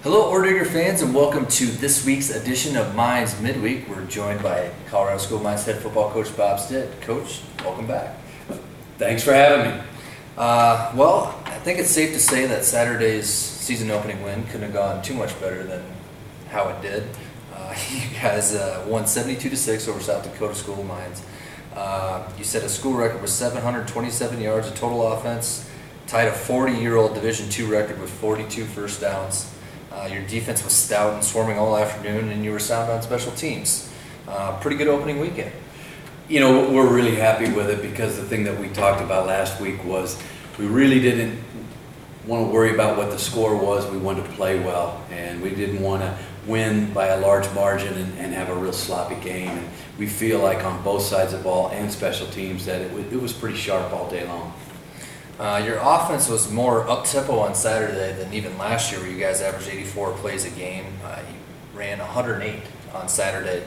Hello, Order fans, and welcome to this week's edition of Mines Midweek. We're joined by Colorado School Mines head football coach Bob Stitt. Coach, welcome back. Thanks for having me. Well, I think it's safe to say that Saturday's season opening win couldn't have gone too much better than how it did. You guys won 72-6 over South Dakota School Mines. You set a school record with 727 yards of total offense, tied a 40-year-old Division II record with 42 first downs. Your defense was stout and swarming all afternoon, and you were sound on special teams. Pretty good opening weekend. You know, we're really happy with it because the thing that we talked about last week was we really didn't want to worry about what the score was. We wanted to play well, and we didn't want to win by a large margin and have a real sloppy game. And we feel like on both sides of the ball and special teams that it was pretty sharp all day long. Your offense was more up-tempo on Saturday than even last year, where you guys averaged 84 plays a game. You ran 108 on Saturday.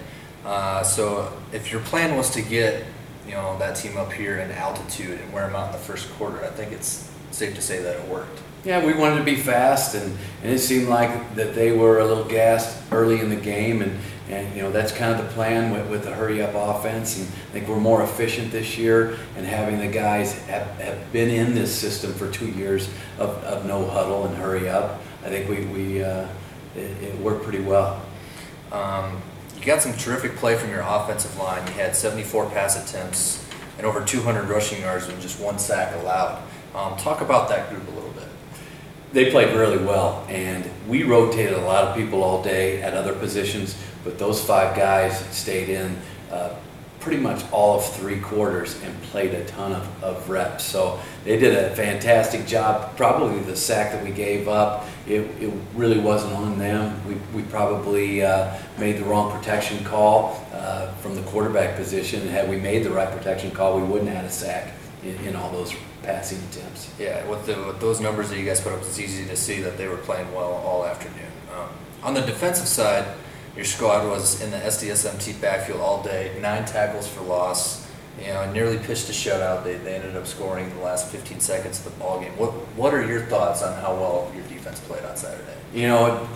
So if your plan was to get that team up here in altitude and wear them out in the first quarter, I think it's safe to say that it worked. Yeah, we wanted to be fast, and it seemed like that they were a little gassed early in the game, and that's kind of the plan with the hurry-up offense. And I think we're more efficient this year, and having the guys have been in this system for 2 years of no huddle and hurry up. I think it worked pretty well. You got some terrific play from your offensive line. You had 74 pass attempts and over 200 rushing yards with just one sack allowed. Talk about that group a little bit. They played really well, and we rotated a lot of people all day at other positions, but those 5 guys stayed in pretty much all of 3 quarters and played a ton of reps. So they did a fantastic job. Probably the sack that we gave up, it really wasn't on them. We probably made the wrong protection call from the quarterback position, and had we made the right protection call, we wouldn't have had a sack in all those passing attempts. Yeah, with those numbers that you guys put up, it's easy to see that they were playing well all afternoon. On the defensive side, your squad was in the SDSMT backfield all day, 9 tackles for loss. Nearly pitched a shutout. They ended up scoring in the last 15 seconds of the ball game. What are your thoughts on how well your defense played on Saturday?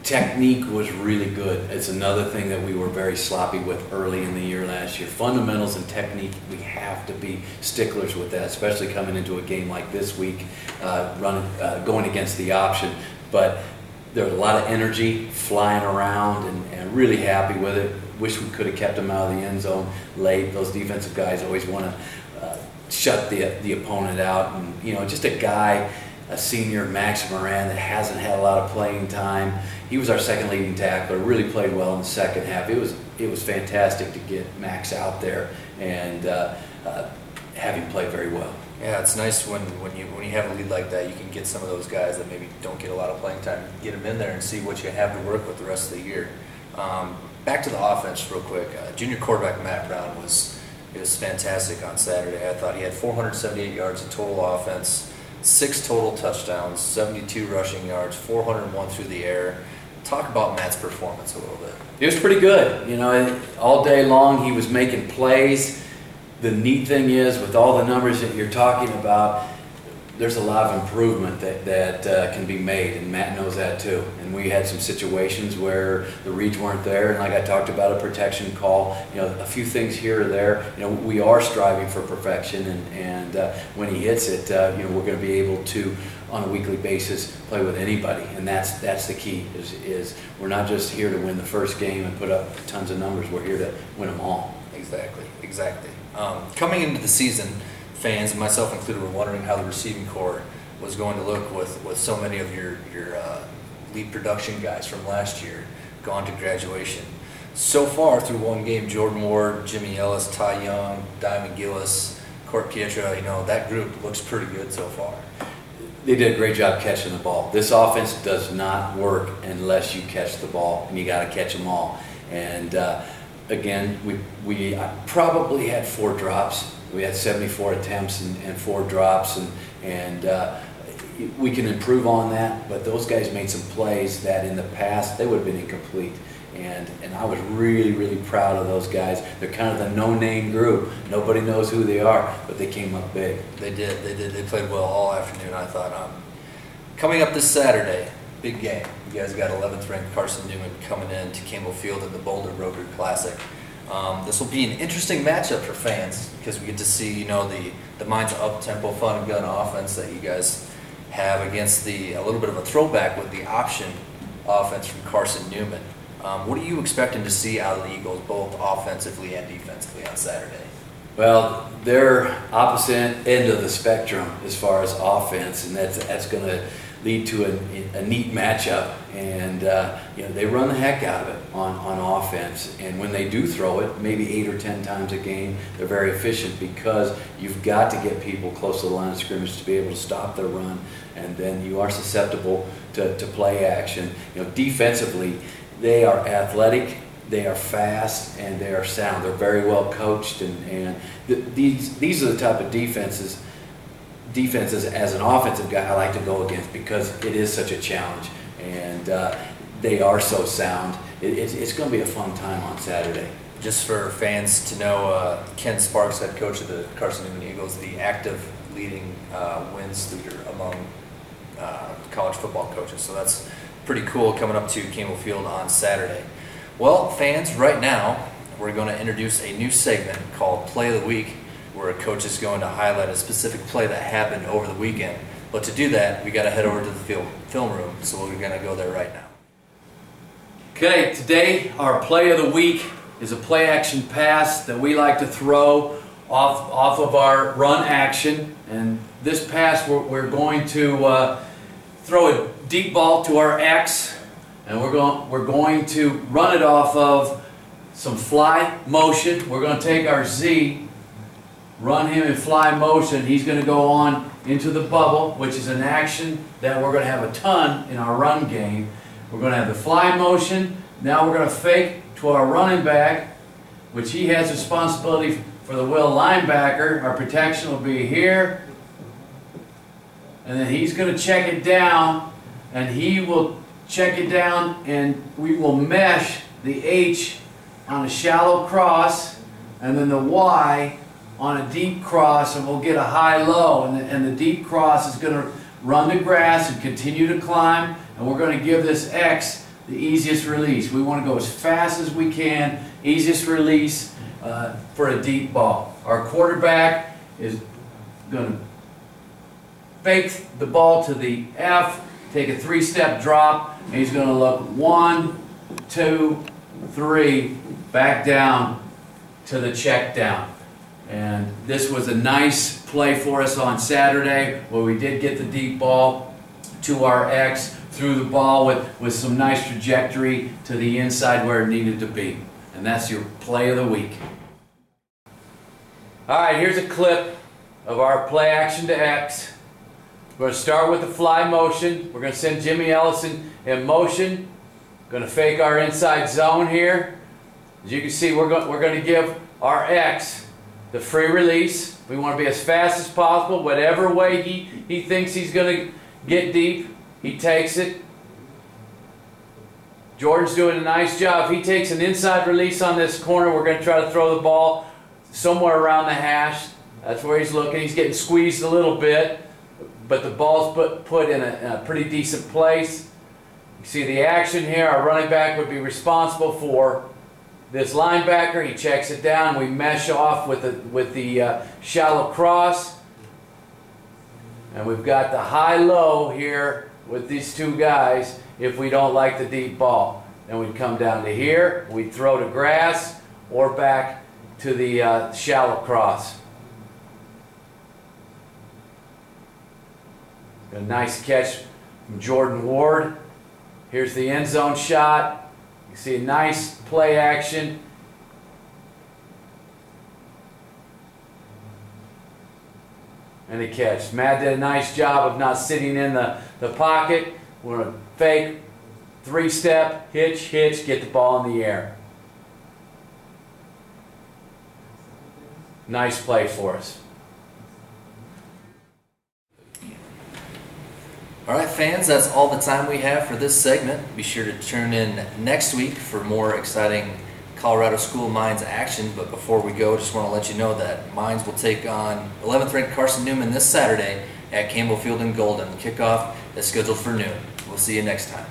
Technique was really good. It's another thing that we were very sloppy with early in the year last year. Fundamentals and technique, we have to be sticklers with that, especially coming into a game like this week, going against the option. But there was a lot of energy flying around, and really happy with it. Wish we could have kept them out of the end zone late. Those defensive guys always want to shut the opponent out. And just a guy, a senior, Max Moran, that hasn't had a lot of playing time. He was our second leading tackler, really played well in the second half. It was fantastic to get Max out there and have him play very well. Yeah, it's nice when you have a lead like that, you can get some of those guys that maybe don't get a lot of playing time, get them in there and see what you have to work with the rest of the year. Back to the offense real quick. Junior quarterback Matt Brown was fantastic on Saturday. I thought he had 478 yards of total offense, 6 total touchdowns, 72 rushing yards, 401 through the air. Talk about Matt's performance a little bit. It was pretty good. All day long he was making plays. The neat thing is, with all the numbers that you're talking about, there's a lot of improvement that can be made, and Matt knows that too. And we had some situations where the reads weren't there, and like I talked about, a protection call, a few things here or there. We are striving for perfection, and when he hits it, we're going to be able to, on a weekly basis, play with anybody, and that's the key. Is we're not just here to win the first game and put up tons of numbers. We're here to win them all. Exactly. Coming into the season, fans, and myself included, were wondering how the receiving corps was going to look with so many of your lead production guys from last year gone to graduation. So far, through one game, Jordan Ward, Jimmy Ellis, Ty Young, Diamond Gillis, Court Pietra, that group looks pretty good so far. They did a great job catching the ball. This offense does not work unless you catch the ball, and you got to catch them all. And again, we probably had 4 drops. We had 74 attempts and 4 drops, and we can improve on that. But those guys made some plays that in the past they would have been incomplete. And I was really proud of those guys. They're kind of the no-name group. Nobody knows who they are, but they came up big. They did. They played well all afternoon, I thought. Coming up this Saturday, big game. You guys got 11th ranked Carson Newman coming in to Campbell Field in the Boulder Broker Classic. This will be an interesting matchup for fans because we get to see, you know, the Mines up-tempo, fun and gun offense that you guys have against a little bit of a throwback with the option offense from Carson Newman. What are you expecting to see out of the Eagles, both offensively and defensively, on Saturday? Well, they're opposite end of the spectrum as far as offense, and that's going to lead to a neat matchup. And you know, they run the heck out of it on offense. And when they do throw it, maybe 8 or 10 times a game, they're very efficient because you've got to get people close to the line of scrimmage to be able to stop their run, and then you are susceptible to play action. You know, defensively, they are athletic, they are fast, and they are sound. They're very well coached, and these are the type of defenses as an offensive guy I like to go against because it is such a challenge, and they are so sound. It's going to be a fun time on Saturday. Just for fans to know, Ken Sparks, head coach of the Carson Newman Eagles, the active leading wins leader among college football coaches. So that's pretty cool coming up to Campbell Field on Saturday. Well, fans, right now we're going to introduce a new segment called Play of the Week, where a coach is going to highlight a specific play that happened over the weekend. But to do that, we got to head over to the film room, so we're going to go there right now. Okay, today our play of the week is a play action pass that we like to throw off of our run action. And this pass we're going to throw a deep ball to our X, and we're going to run it off of some fly motion. We're going to take our Z, run him in fly motion. He's going to go on into the bubble, which is an action that we're going to have a ton in our run game. We're going to have the fly motion. Now we're going to fake to our running back, which he has responsibility for the will linebacker. Our protection will be here, and then he's going to check it down, and he will check it down, and we will mesh the H on a shallow cross, and then the Y on a deep cross, and we'll get a high-low, and the deep cross is going to run the grass and continue to climb, and we're going to give this X the easiest release. We want to go as fast as we can, easiest release for a deep ball. Our quarterback is going to fake the ball to the F, take a 3-step drop, and he's going to look 1, 2, 3, back down to the check down. And this was a nice play for us on Saturday where we did get the deep ball to our X, threw the ball with some nice trajectory to the inside where it needed to be. And that's your play of the week. Alright, here's a clip of our play action to X. We're going to start with the fly motion. We're going to send Jimmy Ellison in motion. Going to fake our inside zone here. As you can see, we're going to give our X the free release. We want to be as fast as possible. Whatever way he thinks he's going to get deep, he takes it. Jordan's doing a nice job. If he takes an inside release on this corner, we're going to try to throw the ball somewhere around the hash. That's where he's looking. He's getting squeezed a little bit, but the ball's put in a pretty decent place. You see the action here. Our running back would be responsible for this linebacker. He checks it down. We mesh off with the shallow cross. And we've got the high-low here with these two guys if we don't like the deep ball. Then we'd come down to here. We'd throw to grass or back to the shallow cross. A nice catch from Jordan Ward. Here's the end zone shot. You see a nice play action. And a catch. Matt did a nice job of not sitting in the pocket. We're going to fake, 3-step, hitch, get the ball in the air. Nice play for us. All right, fans, that's all the time we have for this segment. Be sure to tune in next week for more exciting Colorado School Mines action. But before we go, just want to let you know that Mines will take on 11th ranked Carson Newman this Saturday at Campbell Field in Golden. Kickoff is scheduled for noon. We'll see you next time.